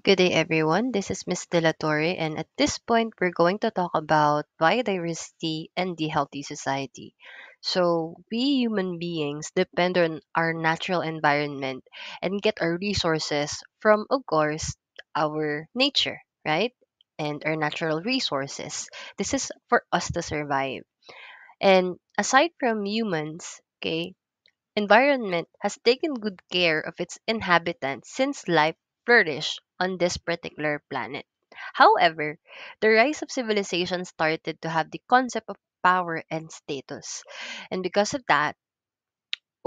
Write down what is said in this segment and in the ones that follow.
Good day, everyone. This is Miss De La Torre, and at this point, we're going to talk about biodiversity and the healthy society. So, we human beings depend on our natural environment and get our resources from, of course, our nature, right? And our natural resources. This is for us to survive. And aside from humans, okay, environment has taken good care of its inhabitants since life flourished on this particular planet. However, the rise of civilization started to have the concept of power and status. And because of that,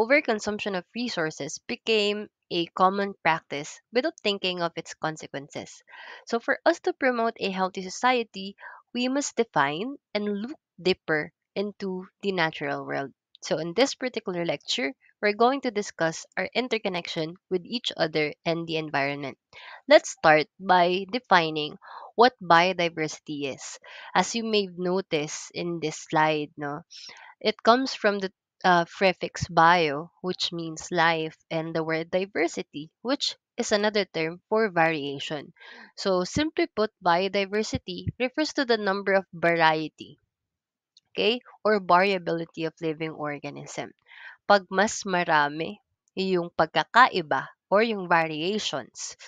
overconsumption of resources became a common practice without thinking of its consequences. So, for us to promote a healthy society, we must define and look deeper into the natural world. So, in this particular lecture, we're going to discuss our interconnection with each other and the environment. Let's start by defining what biodiversity is. As you may notice in this slide, no, it comes from the prefix bio, which means life, and the word diversity, which is another term for variation. So, simply put, biodiversity refers to the number of variety, okay, or variability of living organism. Pag mas marami yung pagkakaiba or yung variations,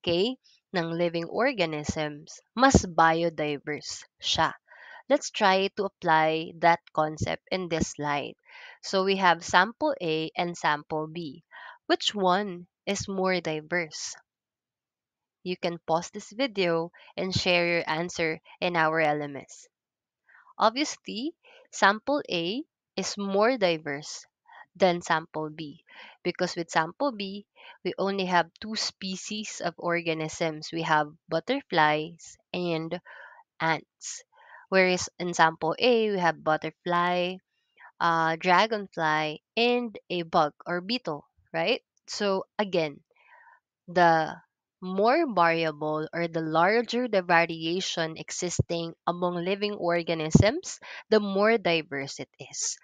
okay, ng living organisms, mas biodiverse siya. Let's try to apply that concept in this slide. So we have sample A and sample B. Which one is more diverse? You can pause this video and share your answer in our LMS. Obviously, sample A is more diverse than sample B because with sample B, we only have two species of organisms. We have butterflies and ants. Whereas in sample A, we have butterfly, dragonfly, and a bug or beetle, right? So again, the more variable or the larger the variation existing among living organisms, the more diverse it is.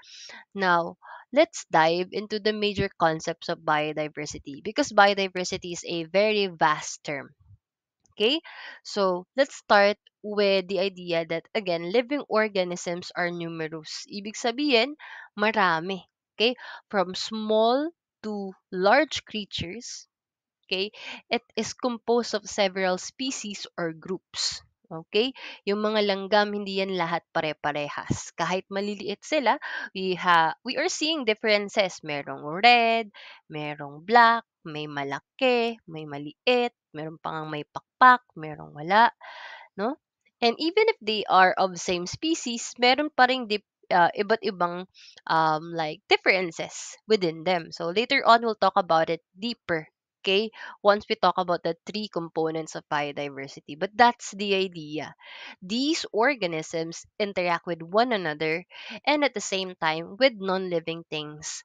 Now, let's dive into the major concepts of biodiversity because biodiversity is a very vast term. Okay, so let's start with the idea that again, living organisms are numerous. Ibig sabihin, marami. Okay, from small to large creatures. Okay, it is composed of several species or groups. Okay, yung mga langgam, hindi yan lahat pare-parehas. Kahit maliliit sila, we are seeing differences. Merong red, merong black, may malaki, may maliit, meron pa ngang may pakpak, merong wala, no? And even if they are of same species, meron pa ring iba't ibang like differences within them. So later on, we'll talk about it deeper. Okay, once we talk about the three components of biodiversity, but that's the idea. These organisms interact with one another and at the same time with non-living things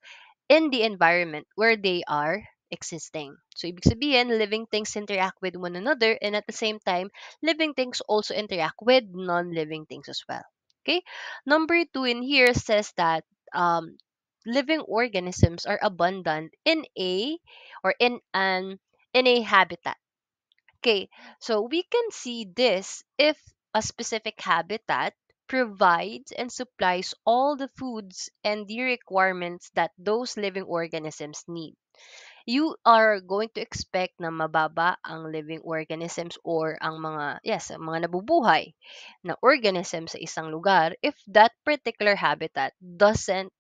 in the environment where they are existing. So, ibig sabihin, living things interact with one another and at the same time, living things also interact with non-living things as well. Okay? Number two in here says that living organisms are abundant in a habitat. Okay, so we can see this if a specific habitat provides and supplies all the foods and the requirements that those living organisms need. You are going to expect na mababa ang living organisms or ang mga nabubuhay na organisms sa isang lugar if that particular habitat doesn't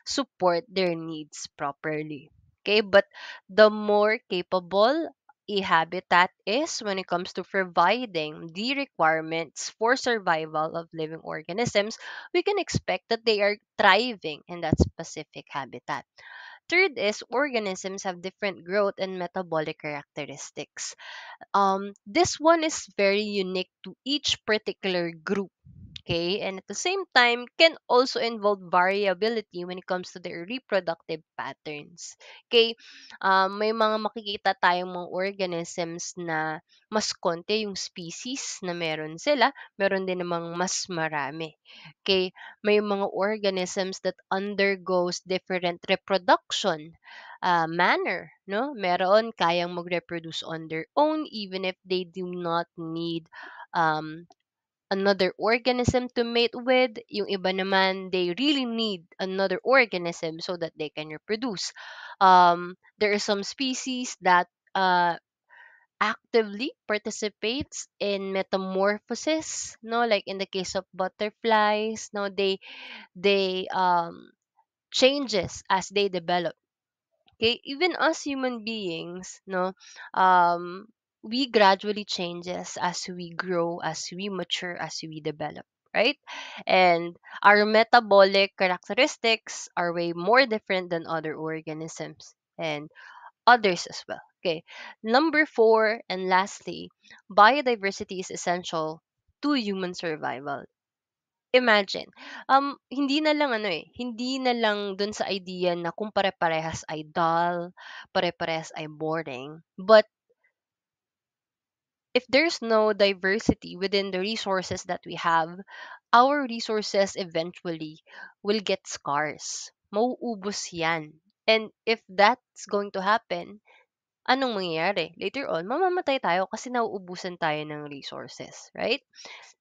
support their needs properly. Okay, but the more capable a habitat is when it comes to providing the requirements for survival of living organisms, we can expect that they are thriving in that specific habitat. Third is organisms have different growth and metabolic characteristics. This one is very unique to each particular group. Okay, and at the same time can also involve variability when it comes to their reproductive patterns. Okay, may mga makikita tayong mga organisms na mas konti yung species na meron sila, meron din namang mas marami. Okay, may mga organisms that undergoes different reproduction manner, no? Meron kayang mag-reproduce on their own even if they do not need um, another organism to mate with. Yung iba naman, they really need another organism so that they can reproduce. There are some species that actively participates in metamorphosis, no, like in the case of butterflies, no, they changes as they develop. Okay, even us human beings, no, um, we gradually changes as we grow, as we mature, as we develop, right? And our metabolic characteristics are way more different than other organisms and others as well. Okay, number four, and lastly, biodiversity is essential to human survival. Imagine, hindi na lang ano, hindi na lang dun sa idea na kung pare-parehas ay dull, pare-parehas ay boring. But if there's no diversity within the resources that we have, our resources eventually will get scarce. Mauubos yan. And if that's going to happen, anong mangyayari? Later on, mamamatay tayo kasi nauubusan tayo ng resources, right?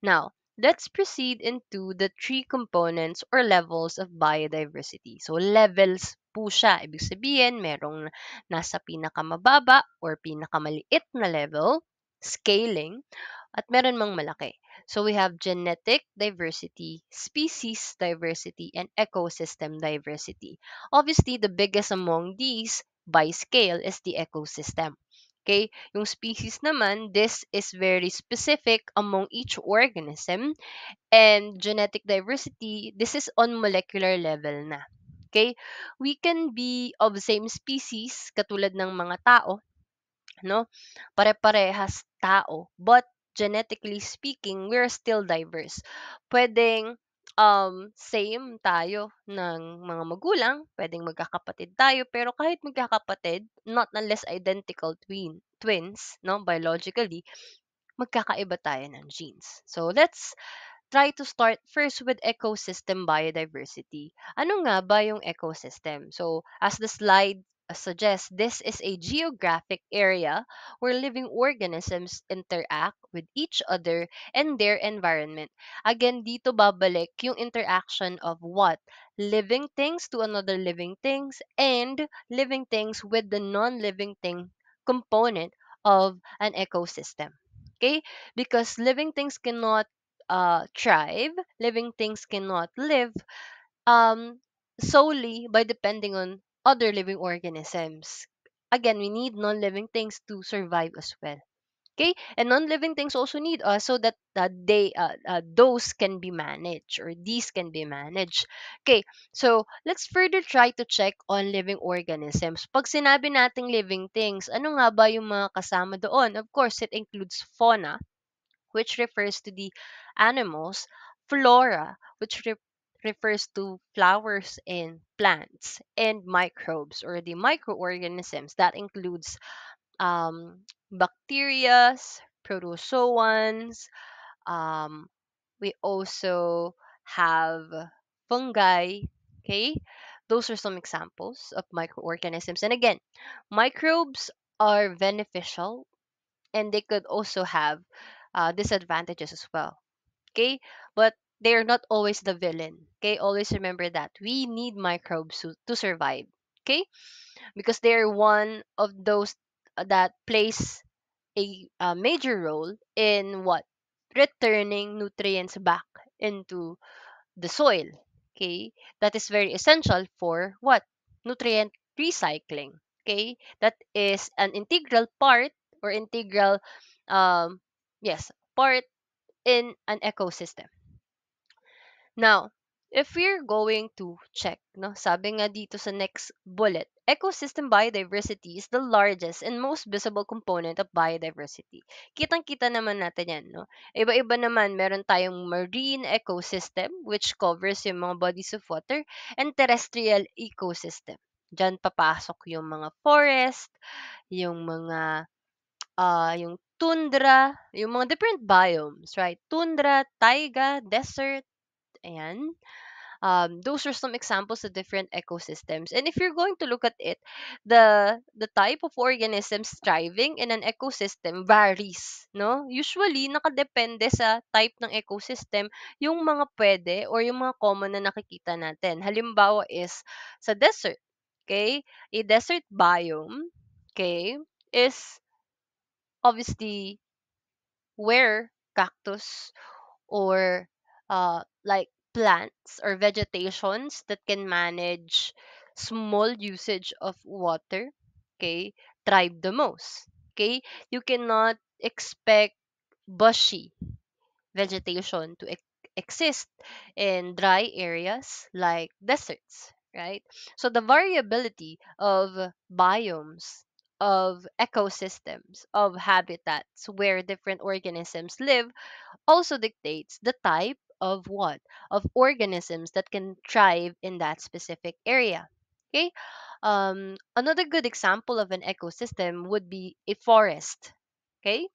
Now, let's proceed into the three components or levels of biodiversity. So, levels po siya. Ibig sabihin, merong nasa pinakamababa or pinakamaliit na level, scaling, at meron mang malaki. So, we have genetic diversity, species diversity, and ecosystem diversity. Obviously, the biggest among these by scale is the ecosystem. Okay? Yung species naman, this is very specific among each organism. And genetic diversity, this is on molecular level na. Okay? We can be of same species, katulad ng mga tao, no? Pare-parehas tao, but genetically speaking, we're still diverse. Pwedeng same tayo ng mga magulang, pwedeng magkakapatid tayo, pero kahit magkakapatid, not unless identical twins, no, biologically, magkakaiba tayo ng genes. So let's try to start first with ecosystem biodiversity. Ano nga ba yung ecosystem? So, as the slide suggests, this is a geographic area where living organisms interact with each other and their environment. Again, dito babalik yung interaction of what? Living things to another living things and living things with the non-living thing component of an ecosystem. Okay? Because living things cannot thrive, living things cannot live um, solely by depending on other living organisms. Again, we need non-living things to survive as well. Okay, and non-living things also need us so that those can be managed or these can be managed. Okay, so let's further try to check on living organisms. Pag sinabi nating living things, ano nga ba yung mga kasama doon? Of course, it includes fauna, which refers to the animals, flora, which refers to flowers and plants, and microbes or the microorganisms. That includes bacteria, protozoans. Um, we also have fungi. Okay, those are some examples of microorganisms. And again, microbes are beneficial and they could also have disadvantages as well. Okay, but they are not always the villain. Okay, always remember that we need microbes to survive. Okay, because they're one of those that plays a major role in what? Returning nutrients back into the soil. Okay, that is very essential for what? Nutrient recycling. Okay, that is an integral part or integral, um, yes, part in an ecosystem. Now, if we're going to check, no, sabi nga dito sa next bullet, ecosystem biodiversity is the largest and most visible component of biodiversity. Kitang-kita naman natin yan, no? Iba-iba naman, meron tayong marine ecosystem, which covers yung mga bodies of water, and terrestrial ecosystem. Diyan papasok yung mga forest, yung mga yung tundra, yung mga different biomes, right? Tundra, taiga, desert, ayan. Those are some examples of different ecosystems. And if you're going to look at it, the type of organisms thriving in an ecosystem varies, no? Usually, nakadepende sa type ng ecosystem yung mga pwede or yung mga common na nakikita natin. Halimbawa is sa desert, okay? A desert biome, okay, is obviously where cactus or like plants or vegetations that can manage small usage of water, okay, thrive the most. Okay, you cannot expect bushy vegetation to exist in dry areas like deserts, right? So the variability of biomes, of ecosystems, of habitats where different organisms live also dictates the type of what? Of organisms that can thrive in that specific area. Okay? Another good example of an ecosystem would be a forest. Okay?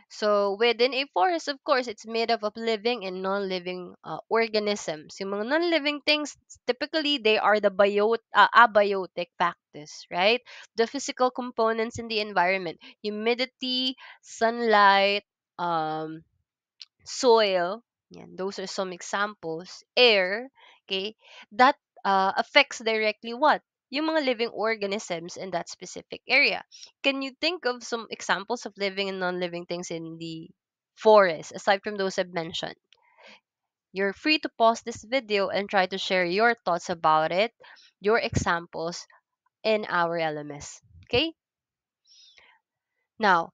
So within a forest, of course, it's made up of living and non-living organisms. Yung mga non-living things, typically they are the abiotic factors, right? The physical components in the environment, humidity, sunlight, um, soil, yan, those are some examples, air, okay, that affects directly what? Yung mga living organisms in that specific area. Can you think of some examples of living and non-living things in the forest, aside from those I've mentioned? You're free to pause this video and try to share your thoughts about it, your examples in our LMS. Okay? Now,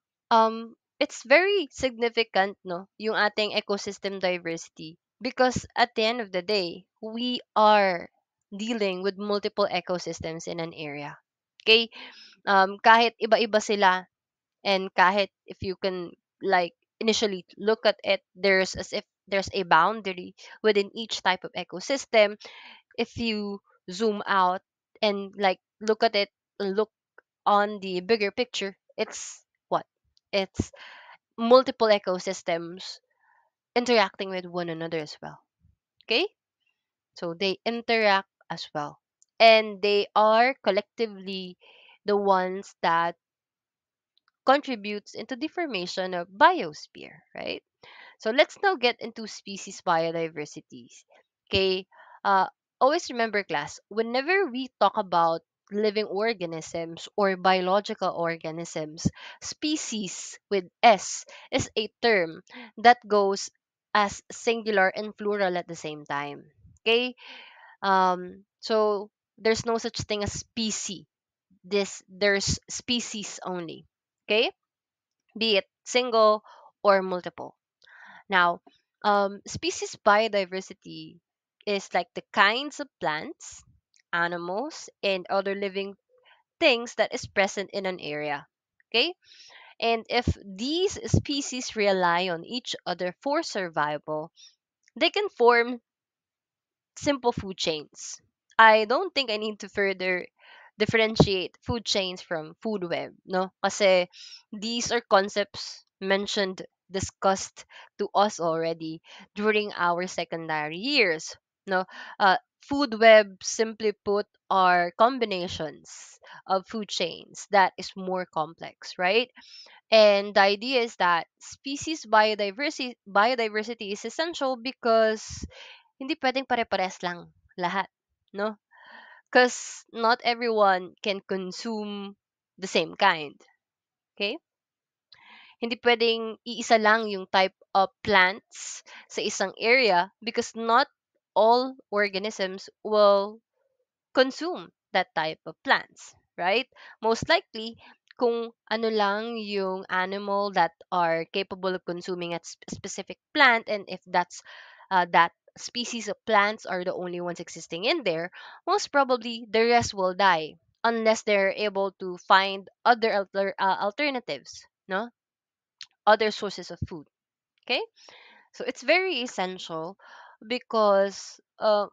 it's very significant, no, yung ating ecosystem diversity because at the end of the day, we are dealing with multiple ecosystems in an area. Okay? Kahit iba-iba sila and kahit if you can like initially look at it, there's as if there's a boundary within each type of ecosystem. If you zoom out and like look at it, look on the bigger picture, it's what? It's multiple ecosystems interacting with one another as well. Okay? So they interact as well. And they are collectively the ones that contributes into the formation of biosphere, right? So let's now get into species biodiversity. Okay, uh, always remember, class, whenever we talk about living organisms or biological organisms, species with S is a term that goes as singular and plural at the same time. Okay, so there's no such thing as species. There's species only. Okay, be it single or multiple. Now, species biodiversity is like the kinds of plants, animals, and other living things that is present in an area. Okay? And if these species rely on each other for survival, they can form simple food chains. I don't think I need to further differentiate food chains from food web, no? Kasi these are concepts mentioned, discussed to us already during our secondary years, no? Food web, simply put, are combinations of food chains that is more complex, right? And the idea is that species biodiversity is essential because hindi pwedeng pare-parehas lang lahat, no? Because not everyone can consume the same kind. Okay? Hindi pwedeng iisa lang yung type of plants sa isang area because not all organisms will consume that type of plants, right? Most likely, kung ano lang yung animal that are capable of consuming a specific plant, and if that species of plants are the only ones existing in there, most probably the rest will die unless they're able to find other alternatives, no? Other sources of food. Okay? So it's very essential because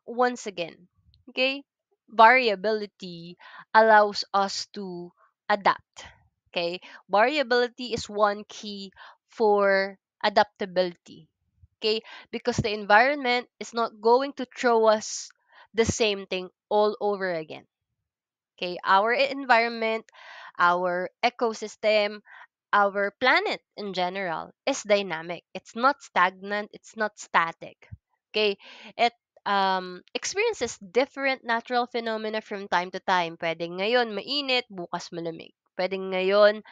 once again, okay, variability allows us to adapt. Okay? Variability is one key for adaptability. Okay? Because the environment is not going to throw us the same thing all over again. Okay, our environment, our ecosystem, our planet in general is dynamic. It's not stagnant, it's not static. Okay? It experiences different natural phenomena from time to time. Pwedeng ngayon mainit, bukas malamig. Pwedeng ngayon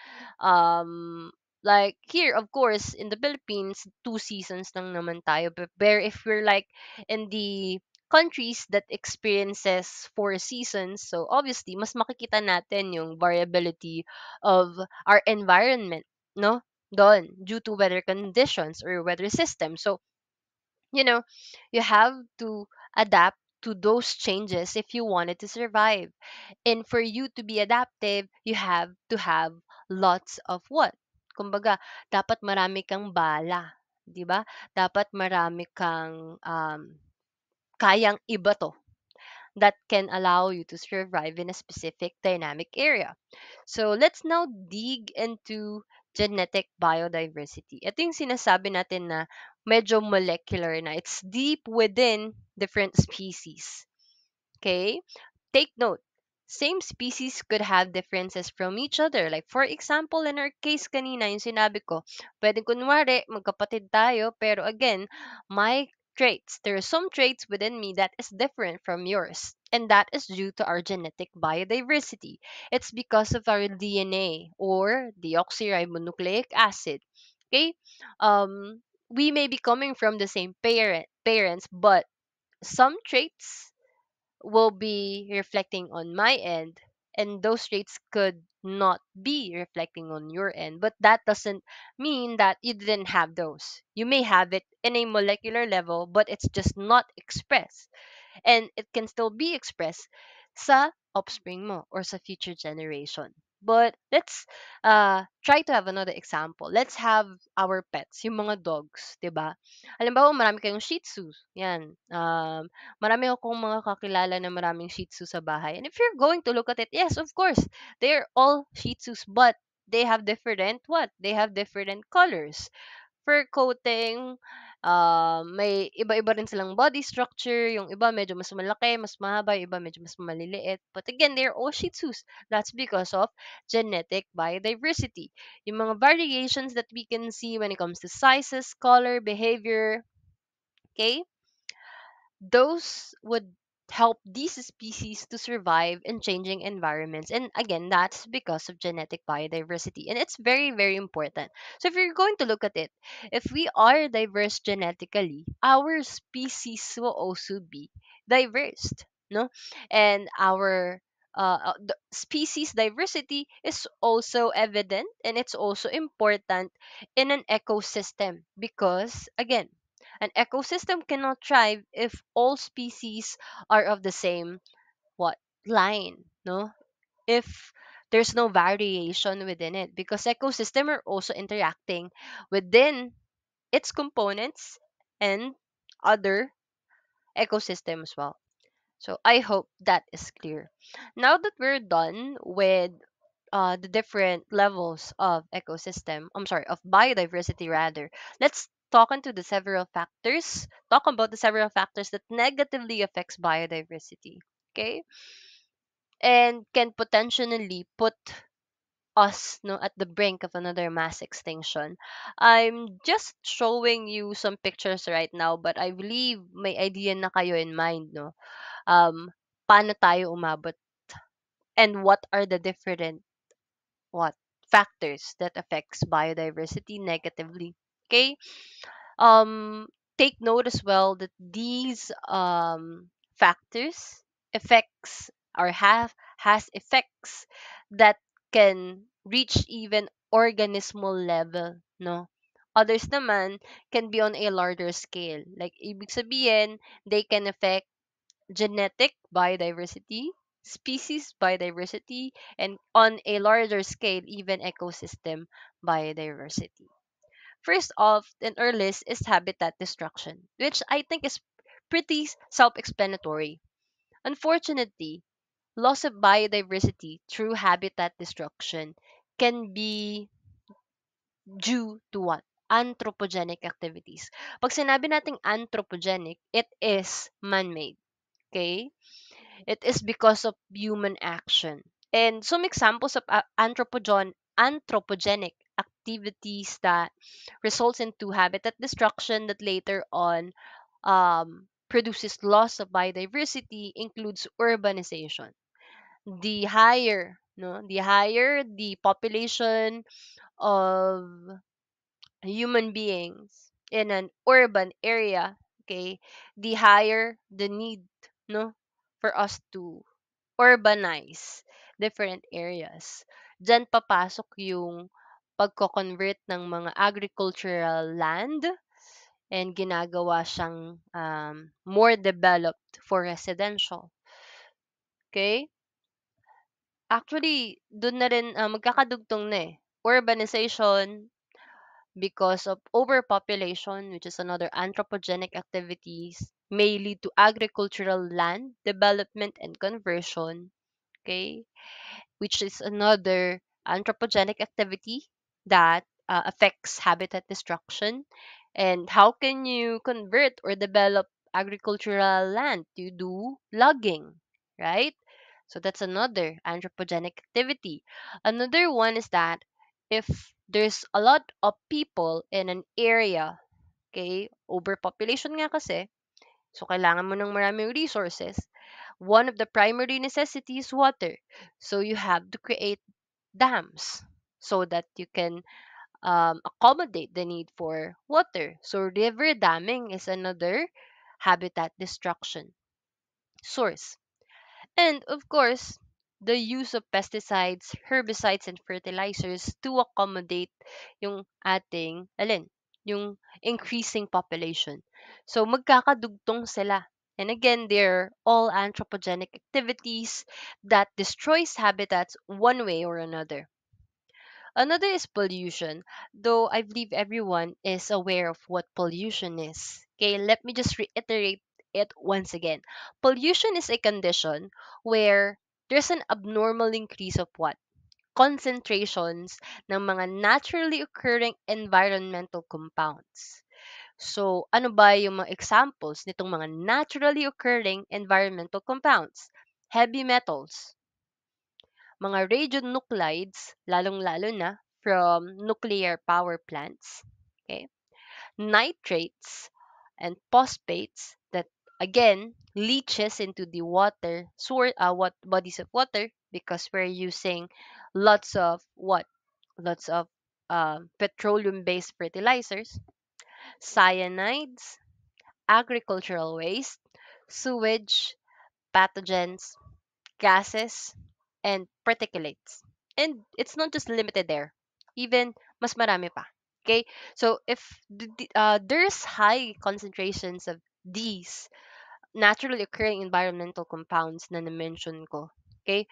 like here of course in the Philippines, two seasons lang naman tayo. But where if we're like in the countries that experiences four seasons, so obviously mas makikita natin yung variability of our environment, no? Doon, due to weather conditions or weather system. So, you know, you have to adapt to those changes if you wanted to survive. And for you to be adaptive, you have to have lots of what? Kumbaga, dapat marami kang bala, 'di ba? Dapat marami kang kayang iba to that can allow you to survive in a specific dynamic area. So let's now dig into genetic biodiversity. Ito yung sinasabi natin na medyo molecular na. It's deep within different species. Okay? Take note, same species could have differences from each other. Like for example, in our case kanina, yung sinabi ko, pwedeng kunwari, magkapatid tayo, pero again, my traits, there are some traits within me that is different from yours. And that is due to our genetic biodiversity. It's because of our DNA or deoxyribonucleic acid. Okay? We may be coming from the same parents, but some traits will be reflecting on my end, and those traits could not be reflecting on your end, but that doesn't mean that you didn't have those. You may have it in a molecular level, but it's just not expressed, and it can still be expressed sa offspring mo or sa future generation. But let's try to have another example. Let's have our pets, yung mga dogs, 'di ba? Halimbawa, marami kayong Shih Tzu. Yan. Marami akong mga kakilala na maraming Shih Tzu sa bahay. And if you're going to look at it, yes, of course, they're all Shih Tzus, but they have different what? They have different colors, fur coating, may iba-iba rin silang body structure. Yung iba medyo mas malaki, mas mahaba, yung iba medyo mas maliliit. But again, they're all Shih Tzus. That's because of genetic biodiversity. Yung mga variations that we can see when it comes to sizes, color, behavior, okay? Those would help these species to survive in changing environments. And again, that's because of genetic biodiversity. And it's very, very important. So if you're going to look at it, if we are diverse genetically, our species will also be diverse. No? And our the species diversity is also evident, and it's also important in an ecosystem because again, an ecosystem cannot thrive if all species are of the same what line, no? If there's no variation within it, because ecosystem are also interacting within its components and other ecosystem as well. So I hope that is clear. Now that we're done with the different levels of ecosystem, I'm sorry, of biodiversity rather, let's talk about the several factors that negatively affects biodiversity, okay? And can potentially put us no at the brink of another mass extinction. I'm just showing you some pictures right now, but I believe may idea na kayo in mind, no? Paano tayo umabot and what are the different what factors that affects biodiversity negatively. Okay, um take note as well that these factors affects or have has effects that can reach even organismal level, no? Others naman can be on a larger scale, like ibig sabihin they can affect genetic biodiversity, species biodiversity, and on a larger scale, even ecosystem biodiversity. First off, in our list is habitat destruction, which I think is pretty self explanatory. Unfortunately, loss of biodiversity through habitat destruction can be due to what? Anthropogenic activities. Pag sinabi nating anthropogenic, it is man-made. Okay? It is because of human action. And some examples of anthropogenic activities that results into habitat destruction that later on produces loss of biodiversity includes urbanization. The higher the population of human beings in an urban area, okay, the higher the need, no, for us to urbanize different areas. Diyan papasok yung pagko-convert ng mga agricultural land and ginagawa siyang more developed for residential. Okay? Actually, dun na rin magkakadugtong na eh. Urbanization because of overpopulation, which is another anthropogenic activities, may lead to agricultural land development and conversion. Okay? Which is another anthropogenic activity that affects habitat destruction. And how can you convert or develop agricultural land? You do logging, right? So that's another anthropogenic activity. Another one is that if there's a lot of people in an area, okay, overpopulation nga kasi, so kailangan mo ng maraming resources. One of the primary necessities is water. So you have to create dams so that you can accommodate the need for water. So river damming is another habitat destruction source. And of course, the use of pesticides, herbicides, and fertilizers to accommodate yung ating, yung increasing population. So magkakadugtong sila. And again, they're all anthropogenic activities that destroys habitats one way or another. Another is pollution, though I believe everyone is aware of what pollution is. Okay, let me just reiterate it once again. Pollution is a condition where there's an abnormal increase of what? Concentrations ng mga naturally occurring environmental compounds. So, ano ba yung mga examples nitong mga naturally occurring environmental compounds? Heavy metals, mga radionuclides, lalong-lalo na from nuclear power plants, okay? Nitrates and phosphates that again leaches into the water, what bodies of water because we're using lots of what? Lots of petroleum-based fertilizers, cyanides, agricultural waste, sewage, pathogens, gases, and particulates. And it's not just limited there. Even mas marami pa. Okay? So if there's high concentrations of these naturally occurring environmental compounds na na-mention ko, okay?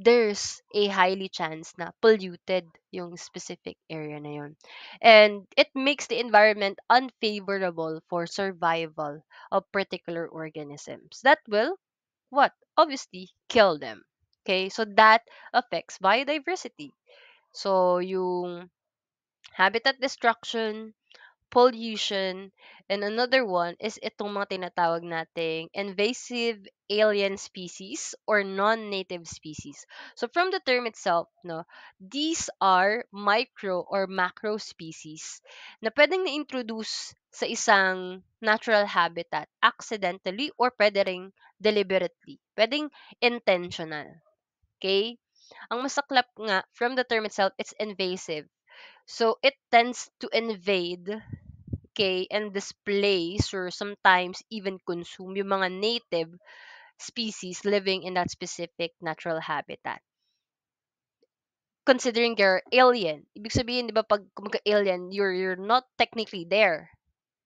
There's a highly chance na polluted yung specific area na yun. And it makes the environment unfavorable for survival of particular organisms that will what? Obviously, kill them. Okay? So that affects biodiversity. So yung habitat destruction, pollution, and another one is itong mga tinatawag nating invasive alien species or non-native species. So from the term itself, no, these are micro or macro species na pwedeng na-introduce sa isang natural habitat accidentally or pwede ring deliberately. Pwedeng intentional. Okay? Ang masaklap nga, from the term itself, it's invasive. So it tends to invade, okay, and displace or sometimes even consume yung mga native species living in that specific natural habitat. Considering they're alien. Ibig sabihin, di ba, pag kumaka-alien, you're not technically there.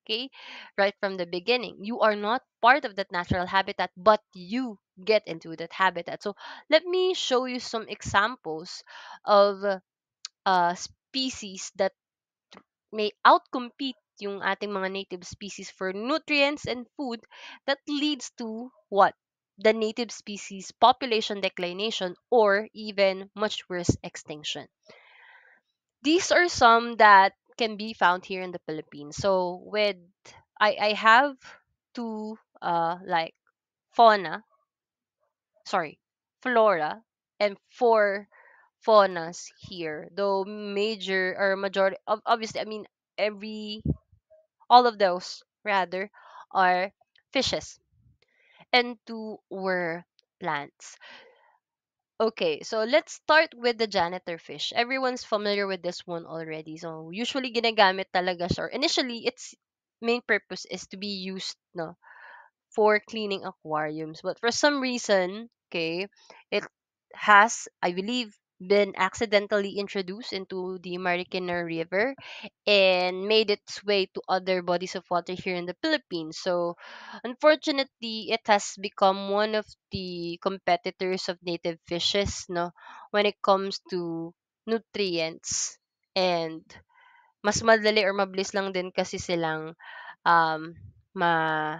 Okay? Right from the beginning. You are not part of that natural habitat, but you get into that habitat. So, let me show you some examples of species that may outcompete yung ating mga native species for nutrients and food that leads to what? The native species population declination or even much worse extinction. These are some that can be found here in the Philippines. So with I have two like fauna, sorry, flora, and four faunas here. Though major or majority, obviously, I mean every all of those rather are fishes, and two were plants. Okay, so let's start with the janitor fish. Everyone's familiar with this one already. So usually ginagamit talaga siya, or initially its main purpose is to be used, no, for cleaning aquariums. But for some reason, okay, it has, I believe, been accidentally introduced into the Marikina River and made its way to other bodies of water here in the Philippines. So, unfortunately, it has become one of the competitors of native fishes, no, when it comes to nutrients, and mas madali or mabilis lang din kasi silang um, ma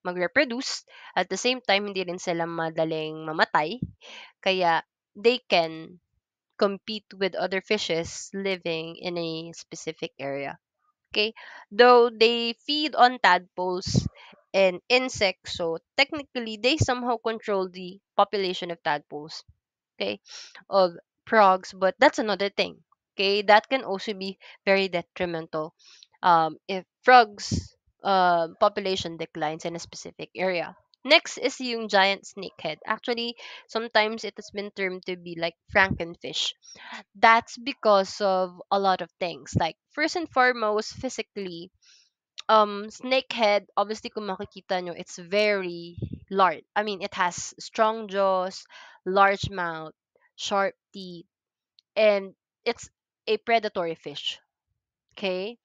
mag-reproduce. At the same time, hindi rin sila madaling mamatay. Kaya they can compete with other fishes living in a specific area. Okay? Though they feed on tadpoles and insects, so technically they somehow control the population of tadpoles, okay, of frogs, but that's another thing. Okay, that can also be very detrimental if frogs population declines in a specific area. Next is yung giant snakehead. Actually, sometimes it has been termed to be like frankenfish. That's because of a lot of things. Like first and foremost, physically, snakehead, obviously kung makikita nyo, it's very large. I mean, it has strong jaws, large mouth, sharp teeth, and it's a predatory fish. Okay?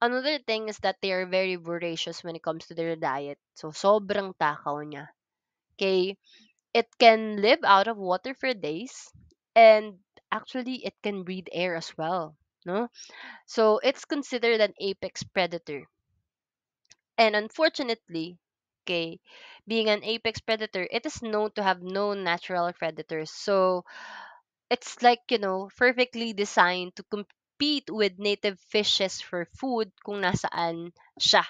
Another thing is that they are very voracious when it comes to their diet. So, sobrang takaw niya. Okay? It can live out of water for days, and actually, it can breathe air as well. No? So, it's considered an apex predator. And unfortunately, okay, being an apex predator, it is known to have no natural predators. So it's like, perfectly designed to compete with native fishes for food kung nasaan siya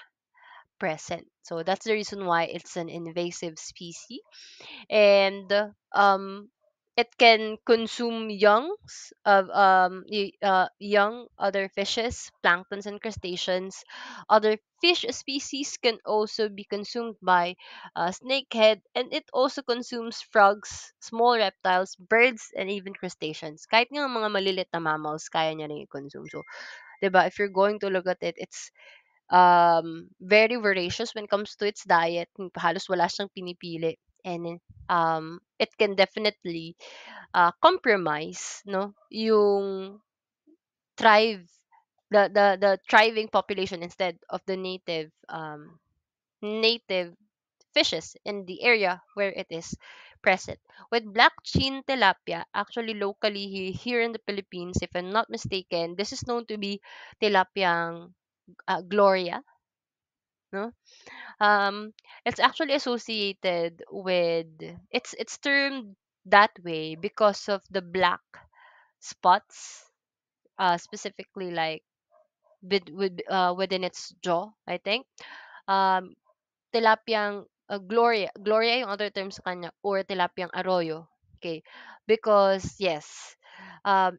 present. So that's the reason why it's an invasive species, and it can consume young other fishes, planktons, and crustaceans. Other fish species can also be consumed by snakehead, and it also consumes frogs, small reptiles, birds, and even crustaceans. Kahit nga mga malilit na mammals, kaya niya rin i-consume. So, 'di ba, if you're going to look at it, it's very voracious when it comes to its diet. Halos wala siyang pinipili. And it can definitely compromise, no, yung thrive the thriving population instead of the native fishes in the area where it is present. With black chin tilapia, actually locally here in the Philippines, if I'm not mistaken, this is known to be tilapiang gloria, no? um it's actually associated with, it's termed that way because of the black spots, specifically like within its jaw, I think. um Tilapiang gloria yung other term sa kanya, or tilapiang arroyo. Okay, because yes,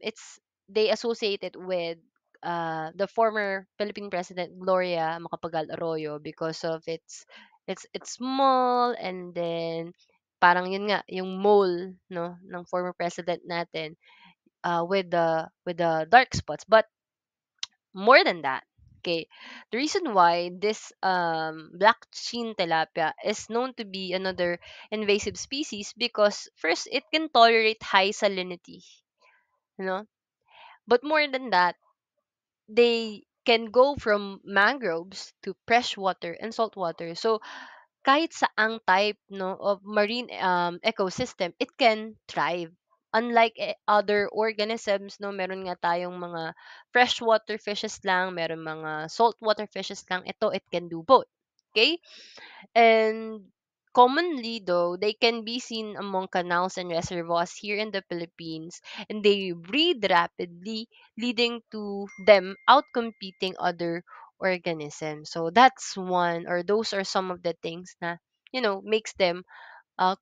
it's they associate it with the former Philippine President Gloria Macapagal Arroyo because of it's small, and then parang yun nga yung mole, no, ng former president natin, with the dark spots. But more than that, okay, the reason why this black chin tilapia is known to be another invasive species, because first it can tolerate high salinity, you know, but more than that, they can go from mangroves to freshwater and saltwater. So kahit saang type, no, of marine ecosystem, it can thrive. Unlike other organisms, no, meron nga tayong mga freshwater fishes lang, meron mga saltwater fishes lang. Ito, it can do both. Okay? And commonly, though, they can be seen among canals and reservoirs here in the Philippines, and they breed rapidly, leading to them outcompeting other organism. So that's one, or those are some of the things na, makes them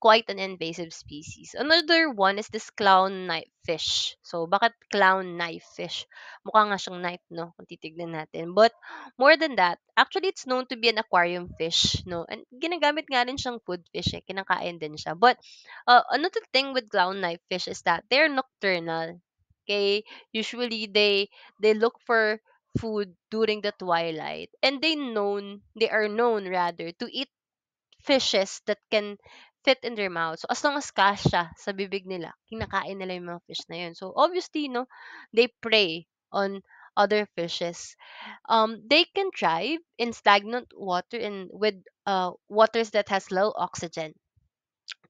quite an invasive species. Another one is this clown knife fish. So, bakit clown knife fish? Mukha nga siyang knife, no? Kung titignan natin. But, more than that, actually, it's known to be an aquarium fish, no? And ginagamit nga rin siyang food fish, eh. Kinakain din siya. But, another thing with clown knife fish is that they're nocturnal. Okay? Usually, they look for food during the twilight. And they are known rather to eat fishes that can fit in their mouth. So, as long as kasya sa bibig nila, kinakain nila yung mga fish na yun. So, obviously, no, they prey on other fishes. They can thrive in stagnant water and with waters that has low oxygen.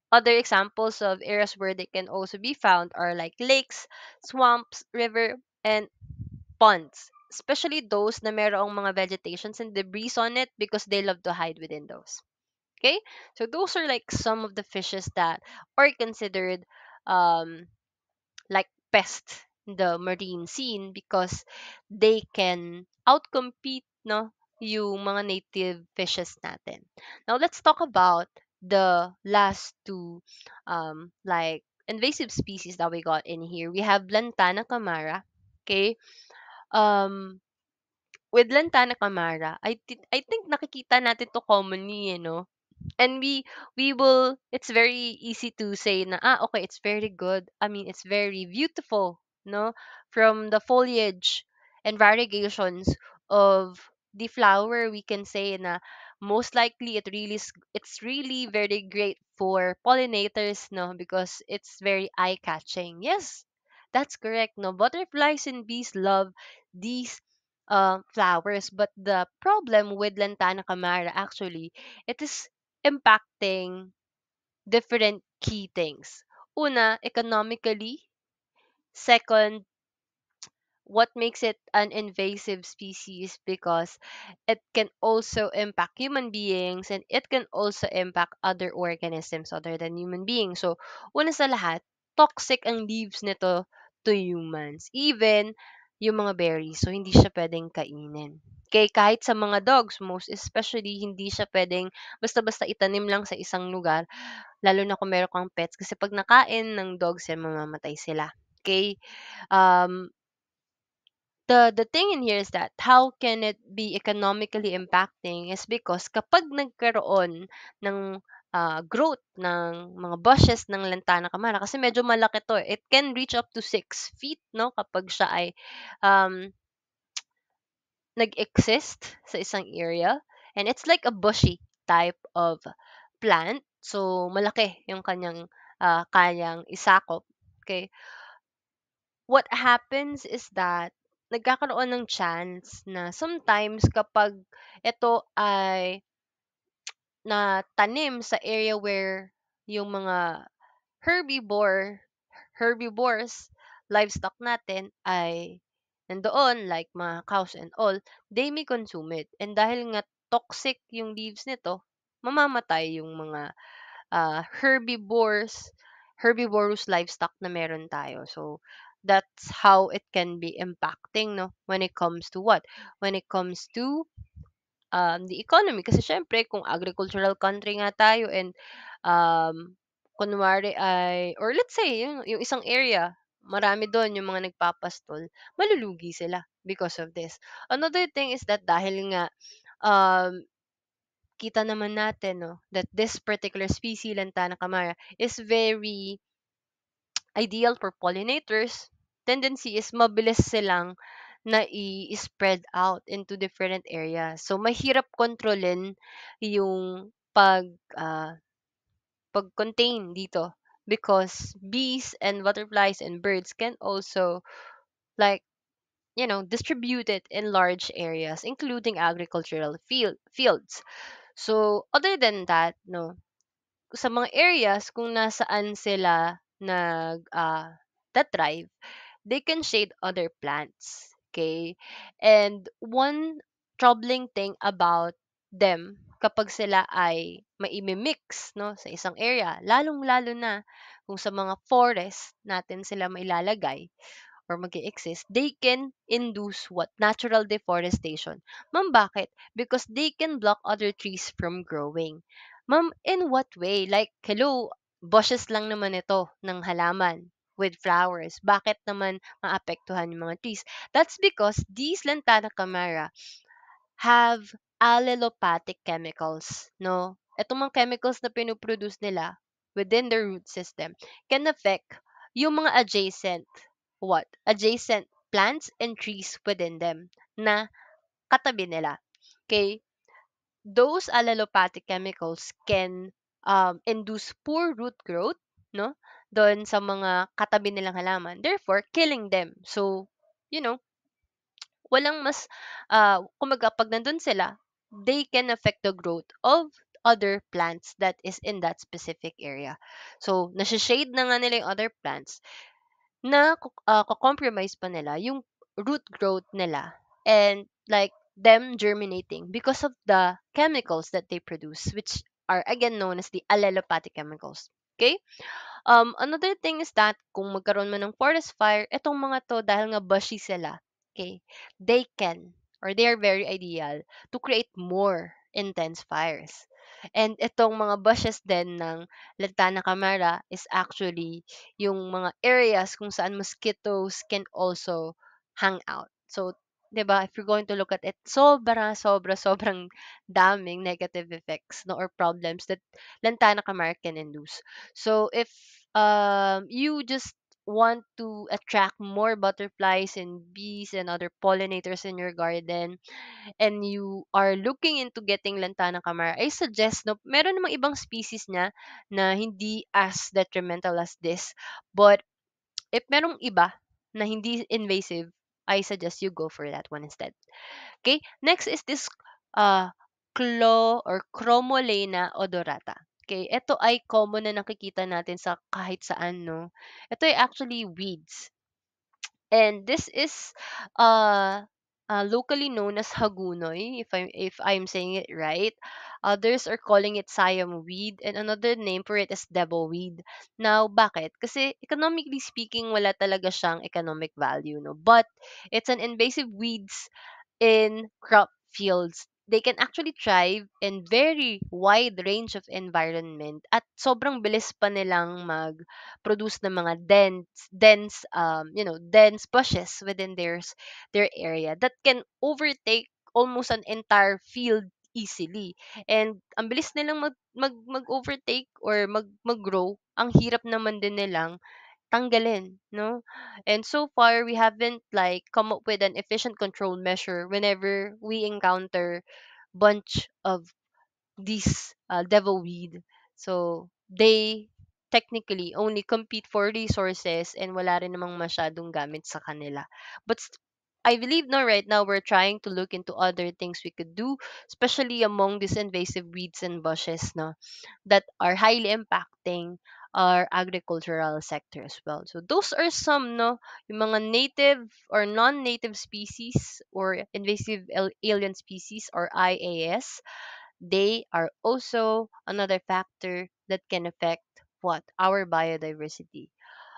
Other examples of areas where they can also be found are like lakes, swamps, river, and ponds. Especially those na merong mga vegetations and debris on it because they love to hide within those. Okay, so those are like some of the fishes that are considered um, like pests in the marine scene because they can outcompete, no, yung mga native fishes natin. Now let's talk about the last two like invasive species that we got in here. We have Lantana camara. Okay, um with Lantana camara, I think nakikita natin to commonly, and we will it's very easy to say na okay, it's very good, I mean it's very beautiful, no, from the foliage and variegations of the flower. We can say na most likely it's really very great for pollinators, no, because it's very eye catching. Yes, that's correct, no, butterflies and bees love these flowers. But the problem with Lantana camara, actually, it is impacting different key things. Una, economically. Second, what makes it an invasive species because it can also impact human beings and it can also impact other organisms other than human beings. So, una sa lahat, toxic ang leaves nito to humans. Even yung mga berries. So, hindi siya pwedeng kainin. Okay, kahit sa mga dogs, most especially, hindi siya pwedeng basta-basta itanim lang sa isang lugar, lalo na kung meron kang pets. Kasi pag nakain ng dogs yan, mamamatay sila. Okay? Um, the thing in here is that how can it be economically impacting is because kapag nagkaroon ng growth ng mga bushes ng lantana camara, kasi medyo malaki to, it can reach up to 6 feet, no, kapag siya ay um, nag-exist sa isang area, and it's like a bushy type of plant, so malaki yung kanyang isakop. Okay, what happens is that nagkakaroon ng chance na sometimes kapag ito ay natanim sa area where yung mga herbivore herbivores livestock natin ay nandoon, like mga cows and all, they may consume it. And dahil nga toxic yung leaves nito, mamamatay yung mga herbivorous livestock na meron tayo. So, that's how it can be impacting, no, when it comes to what? When it comes to the economy. Kasi syempre, kung agricultural country nga tayo and kunwari ay, or let's say, yung isang area, marami doon yung mga nagpapastol, malulugi sila because of this. Another thing is that dahil nga um, kita naman natin, no, that this particular species, Lantana camara, is very ideal for pollinators. Tendency is mabilis silang na-i-spread out into different areas. So, mahirap kontrolin yung pag-contain dito because bees and butterflies and birds can also like distribute it in large areas including agricultural fields. So, other than that, no, sa mga areas kung nasaan sila thrive, they can shade other plants. Okay? And one troubling thing about them kapag sila ay maimimix, no, sa isang area, lalong-lalo na kung sa mga forest natin sila mailalagay, or mag-exist, they can induce what? Natural deforestation. Ma'am, bakit? Because they can block other trees from growing. Ma'am, in what way? Like, hello, bushes lang naman ito ng halaman with flowers. Bakit naman maapektuhan yung mga trees? That's because these Lantana camara have allelopathic chemicals, no? Itong mga chemicals na pinoproduce nila within their root system can affect yung mga adjacent, what? Adjacent plants and trees within them na katabi nila. Okay? Those allelopathic chemicals can induce poor root growth, no? Doon sa mga katabi nilang halaman, therefore killing them. So, you know, walang mas kumbaga 'pag nandun sila, they can affect the growth of other plants that is in that specific area. So, nasi-shade na nga nila yung other plants na ko-compromise pa nila yung root growth nila and like them germinating because of the chemicals that they produce, which are again known as the allelopathic chemicals. Okay? Another thing is that kung magkaroon man ng forest fire, etong mga to dahil nga bushy sila, okay, they can or they are very ideal to create more intense fires. And itong mga bushes din ng Lantana camara is actually yung mga areas kung saan mosquitoes can also hang out. So, 'di ba, if you're going to look at it, sobrang daming negative effects no or problems that Lantana camara can induce. So if you just want to attract more butterflies and bees and other pollinators in your garden and you are looking into getting Lantana camara, I suggest no meron namang ibang species niya na hindi as detrimental as this. But if merong iba na hindi invasive, I suggest you go for that one instead. Okay? Next is this uh, Chromolena odorata. Okay, ito ay common na nakikita natin sa kahit saan, no? Ito ay actually weeds. And this is uh, locally known as hagunoy, if I'm saying it right. Others are calling it siam weed, and another name for it is devil weed. Now, bakit? Kasi economically speaking, wala talaga siyang economic value, no? But it's an invasive weeds in crop fields. They can actually thrive in very wide range of environment at sobrang bilis pa nilang mag-produce ng mga dense bushes within their area that can overtake almost an entire field easily. And ang bilis nilang mag-overtake or mag-grow. Ang hirap naman din nilang tanggalin, no? And so far, we haven't like come up with an efficient control measure whenever we encounter bunch of these devil weed. So they technically only compete for resources and wala rin namang masyadong gamit sa kanila. But I believe now right now we're trying to look into other things we could do, especially among these invasive weeds and bushes no, that are highly impacting our agricultural sector as well. So those are some no yung mga native or non-native species or invasive alien species or IAS. They are also another factor that can affect what? Our biodiversity.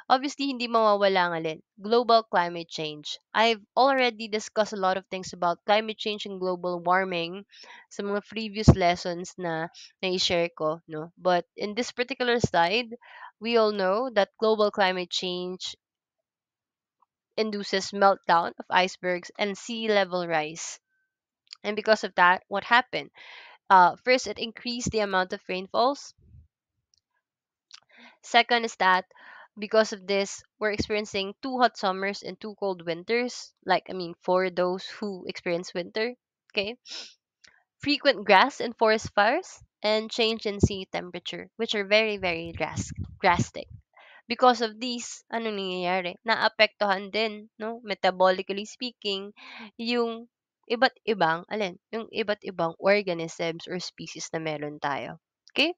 Obviously, hindi mawawala nga din, global climate change. I've already discussed a lot of things about climate change and global warming sa mga previous lessons na na-share ko, no? But in this particular slide, we all know that global climate change induces meltdown of icebergs and sea level rise. And because of that, what happened? First, it increased the amount of rainfalls. Second is that because of this, we're experiencing two hot summers and two cold winters. Like, I mean, for those who experience winter, okay? Frequent grass and forest fires and change in sea temperature, which are very drastic. Because of these, ano nangyayari? Naapektuhan din, no? Metabolically speaking, yung yung iba't ibang organisms or species na meron tayo. Okay?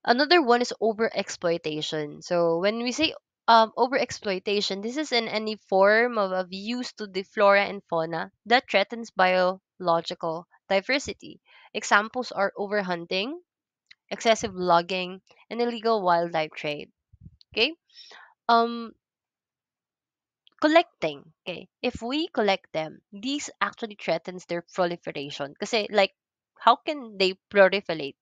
Another one is overexploitation. So when we say overexploitation, this is in any form of use to the flora and fauna that threatens biological diversity. Examples are overhunting, excessive logging, and illegal wildlife trade. Okay? Um collecting. Okay, if we collect them, these actually threatens their proliferation. Kasi like, how can they proliferate,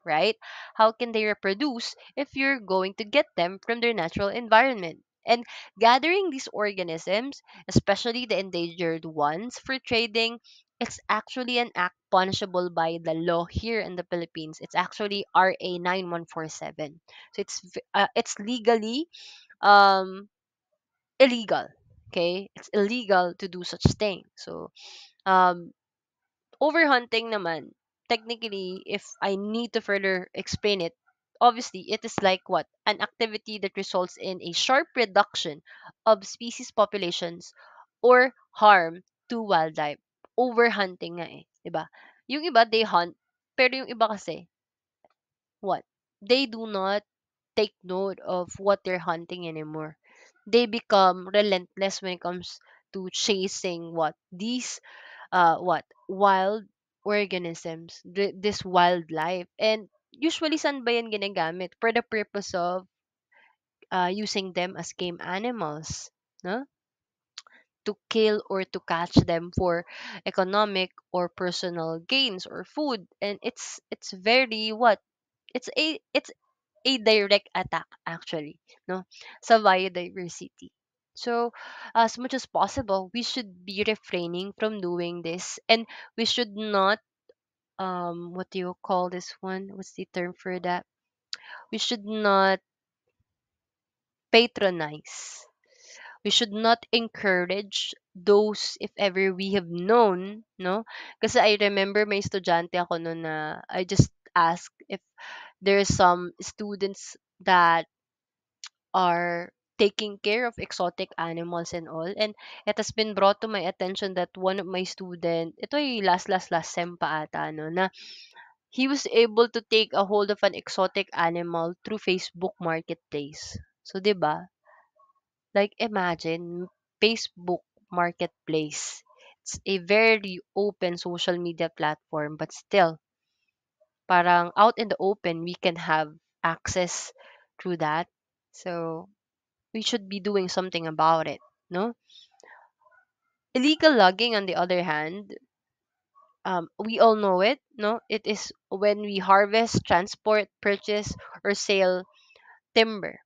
right? How can they reproduce if you're going to get them from their natural environment? And gathering these organisms, especially the endangered ones, for trading, it's actually an act punishable by the law here in the Philippines. It's actually RA 9147. So it's legally um illegal. Okay? It's illegal to do such thing. So, um, overhunting naman, technically, if I need to further explain it, obviously, it is like what? An activity that results in a sharp reduction of species populations or harm to wildlife. Overhunting nga eh. Diba? Yung iba, they hunt, pero yung iba kasi, what? They do not take note of what they're hunting anymore. They become relentless when it comes to chasing what these what wild organisms, this wildlife. And usually saan ba yan ginagamit? For the purpose of using them as game animals, no? To kill or to catch them for economic or personal gains or food. And it's very what? It's a direct attack actually, no, sa biodiversity. So as much as possible, we should be refraining from doing this, and we should not what do you call this one, what's the term for that, we should not patronize, we should not encourage those if ever we have known, no, kasi I remember may estudyante ako noon na I just asked if there's some students that are taking care of exotic animals and all. And it has been brought to my attention that one of my student, ito ay last sem pa ata, no, na he was able to take a hold of an exotic animal through Facebook Marketplace. So, 'di ba? Like imagine Facebook Marketplace. It's a very open social media platform, but still parang out in the open we can have access through that. So, we should be doing something about it, no? Illegal logging, on the other hand, we all know it, no? It is when we harvest, transport, purchase, or sell timber,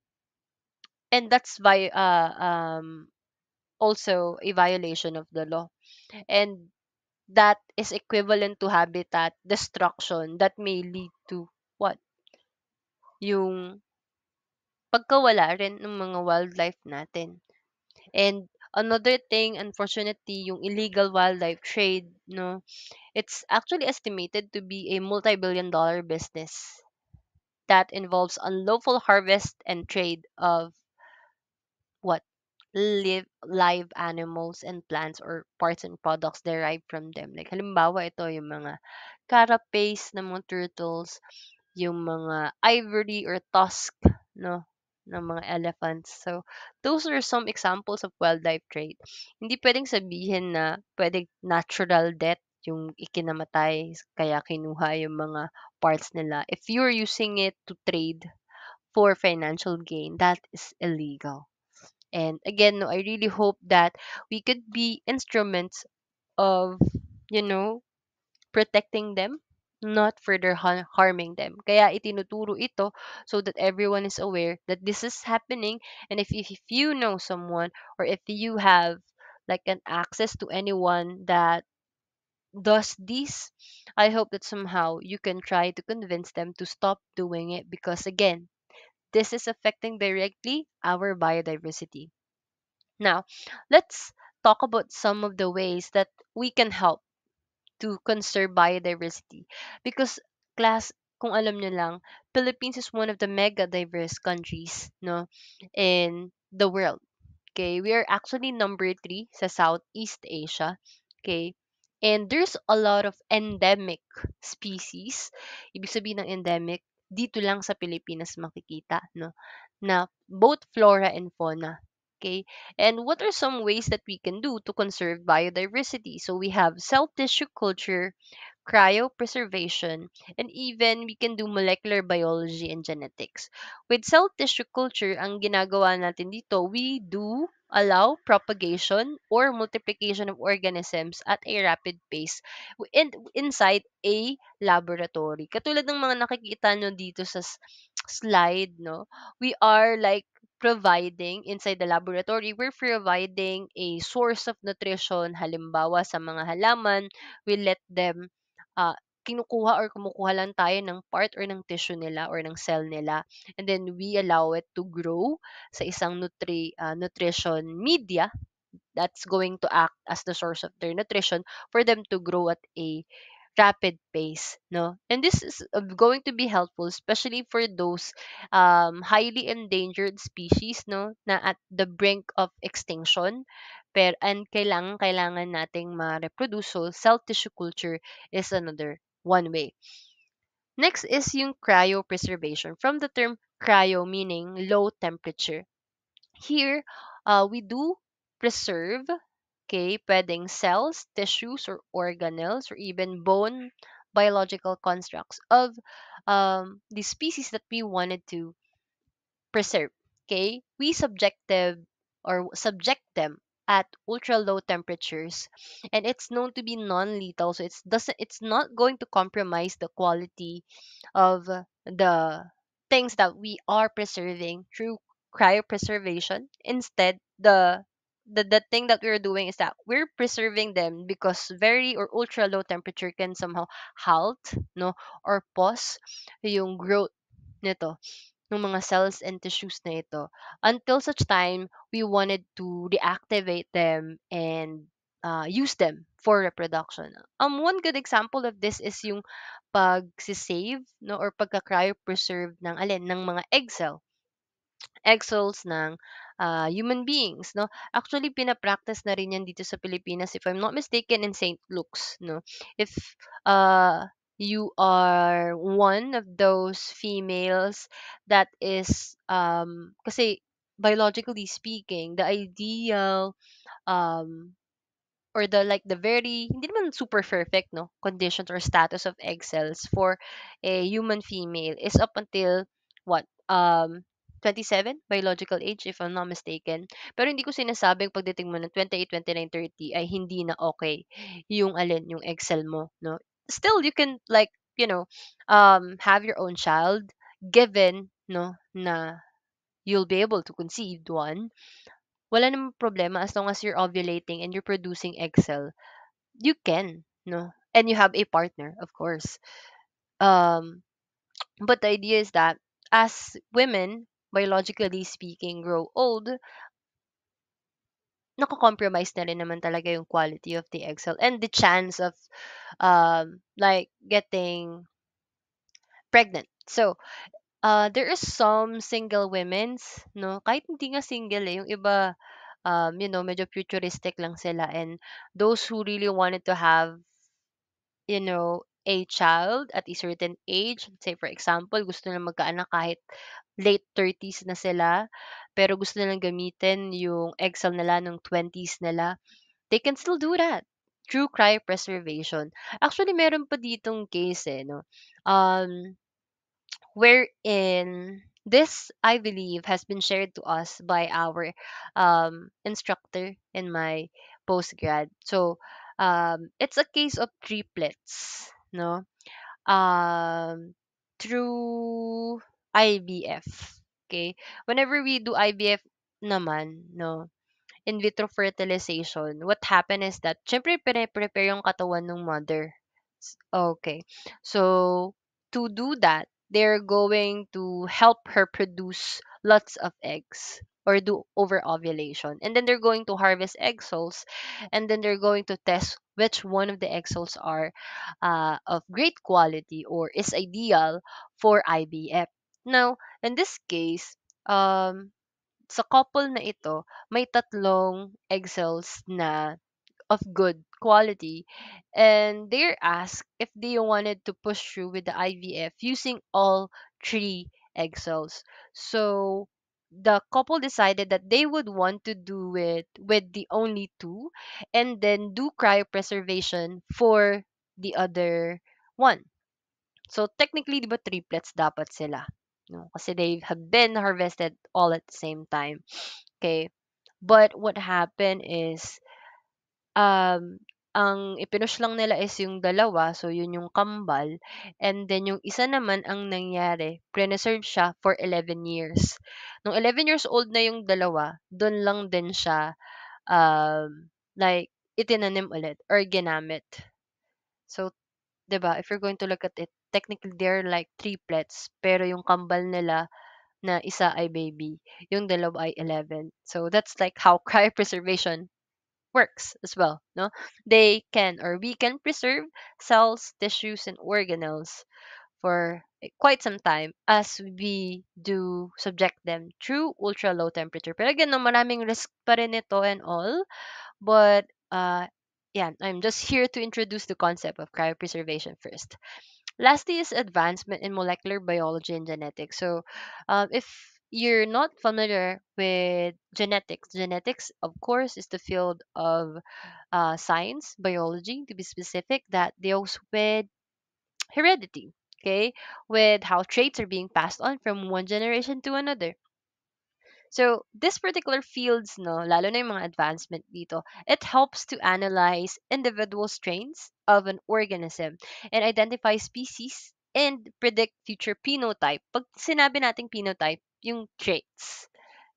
and that's also a violation of the law, and that is equivalent to habitat destruction that may lead to what? Yung pagkawala rin ng mga wildlife natin. And another thing, unfortunately, yung illegal wildlife trade, no, it's actually estimated to be a multi-billion-dollar business that involves unlawful harvest and trade of what? Live animals and plants or parts and products derived from them. Like halimbawa ito yung mga carapace ng mga turtles, yung mga ivory or tusk, no, ng mga elephants. So, those are some examples of wildlife trade. Hindi pwedeng sabihin na pwedeng natural death yung ikinamatay kaya kinuha yung mga parts nila. If you're using it to trade for financial gain, that is illegal. And again, no, I really hope that we could be instruments of, you know, protecting them, not further harming them. Kaya itinuturo ito so that everyone is aware that this is happening. And if you know someone, or if you have like an access to anyone that does this, I hope that somehow you can try to convince them to stop doing it, because again, this is affecting directly our biodiversity. Now, let's talk about some of the ways that we can help to conserve biodiversity. Because class, kung alam nyo lang, Philippines is one of the mega diverse countries, no, in the world. Okay, we are actually number 3 sa Southeast Asia. Okay, and there's a lot of endemic species. Ibig sabihin ng endemic, dito lang sa Pilipinas makikita, no, na both flora and fauna. Okay, and what are some ways that we can do to conserve biodiversity? So we have cell tissue culture, cryopreservation, and even we can do molecular biology and genetics. With cell tissue culture, ang ginagawa natin dito, we do allow propagation or multiplication of organisms at a rapid pace inside a laboratory. Katulad ng mga nakikita nyo dito sa slide, no? We are like providing inside the laboratory, we're providing a source of nutrition. Halimbawa, sa mga halaman, we let them kinukuha or kumukuha lang tayo ng part or ng tissue nila or ng cell nila, and then we allow it to grow sa isang nutrition media that's going to act as the source of their nutrition for them to grow at a rapid pace, no? And this is going to be helpful especially for those highly endangered species, no, na at the brink of extinction, and kailangan nating ma-reproduce. So cell tissue culture is another one way. Next is yung cryopreservation, from the term cryo meaning low temperature. Here, we do preserve, okay, pwedeng cells, tissues, or organelles, or even bone biological constructs of the species that we wanted to preserve. Okay, we subject them at ultra low temperatures, and it's known to be non-lethal, so it's not going to compromise the quality of the things that we are preserving through cryopreservation. Instead, the thing that we're doing is that we're preserving them because very or ultra low temperature can somehow halt, no, or pause yung growth nito ng mga cells and tissues na ito until such time we wanted to reactivate them and use them for reproduction. One good example of this is yung pag-save, no, or pagka-cryopreserve ng ng mga egg cells ng human beings, no. Actually pina-practice na rin yan dito sa Pilipinas, if I'm not mistaken, in St. Luke's, no. If uh you are one of those females that is kasi biologically speaking, the ideal um or the very hindi naman super perfect, no, conditions or status of egg cells for a human female is up until what 27 biological age, if I'm not mistaken. Pero hindi ko sinasabing pagdating mo ng 28, 29, 30 ay hindi na okay yung yung egg cell mo, no. Still you can like, you know, have your own child, given, no, na you'll be able to conceive one. Wala namang problema as long as you're ovulating and you're producing egg cell, you can, no? And you have a partner, of course. Um, but the idea is that as women, biologically speaking, grow old, nako-compromise na rin naman talaga yung quality of the egg cell and the chance of like getting pregnant. So, there is some single women's, no, kahit hindi nga single eh, yung iba, medyo futuristic lang sila, and those who really wanted to have, a child at a certain age, let's say for example, gusto nila magkaanak kahit late 30s na sila, pero gusto nilang gamitin yung egg cell nila nung 20s nila, they can still do that through cryopreservation. Actually, meron pa ditong case eh, no? Um, wherein this, I believe, has been shared to us by our instructor in my postgrad. So, it's a case of triplets, no? Um, through IVF. Okay? Whenever we do IVF naman, no, in vitro fertilization, what happened is that, syempre, prepare yung katawan ng mother. Okay. So, to do that, they're going to help her produce lots of eggs or do over ovulation. And then they're going to harvest egg cells, and then they're going to test which one of the egg cells are of great quality or is ideal for IVF. Now, in this case, sa couple na ito, may tatlong egg cells na of good quality, and they're asked if they wanted to push through with the IVF using all three egg cells. So the couple decided that they would want to do it with the only two, and then do cryopreservation for the other one. So technically, 'di ba triplets dapat sila, no? Kasi they have been harvested all at the same time. Okay. But what happened is, um, ang ipinush lang nila is yung dalawa, so yun yung kambal. And then yung isa naman ang nangyari, preserve siya for 11 years. Nung 11 years old na yung dalawa, dun lang din siya, like, itinanim ulit or ginamit. So, 'di ba, if you're going to look at it, technically they're like triplets, pero yung kambal nila na isa ay baby, yung dalawa ay 11. So that's like how cryopreservation works as well, no? They can, or we can, preserve cells, tissues, and organelles for quite some time as we do subject them through ultra low temperature. Pero again, no, maraming risk pa rin ito and all. But yeah, I'm just here to introduce the concept of cryopreservation first. Lastly is advancement in molecular biology and genetics. So, if you're not familiar with genetics, genetics, of course, is the field of science, biology, to be specific, that deals with heredity, okay, with how traits are being passed on from one generation to another. So, this particular fields, no, lalo na yung mga advancement dito, it helps to analyze individual strains of an organism and identify species and predict future phenotype. Pag sinabi nating phenotype, yung traits,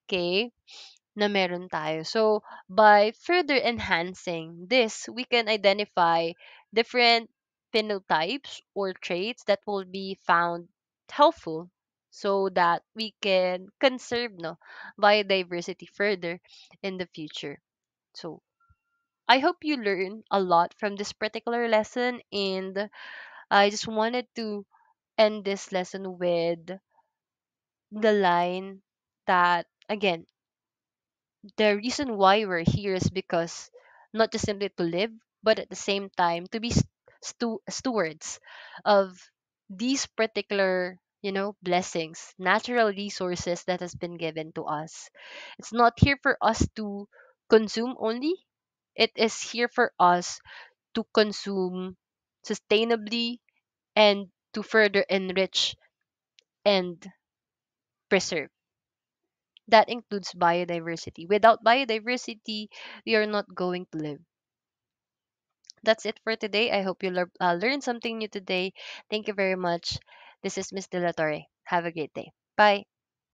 okay, na meron tayo. So, by further enhancing this, we can identify different phenotypes or traits that will be found helpful so that we can conserve, no, biodiversity further in the future. So, I hope you learn a lot from this particular lesson, and I just wanted to end this lesson with the line that, again, the reason why we're here is because not just simply to live, but at the same time to be stewards of these particular, blessings, natural resources that has been given to us. It's not here for us to consume only. It is here for us to consume sustainably and to further enrich and preserve. That includes biodiversity. Without biodiversity, we are not going to live. That's it for today. I hope you learned something new today. Thank you very much. This is Miss De La Torre. Have a great day. Bye.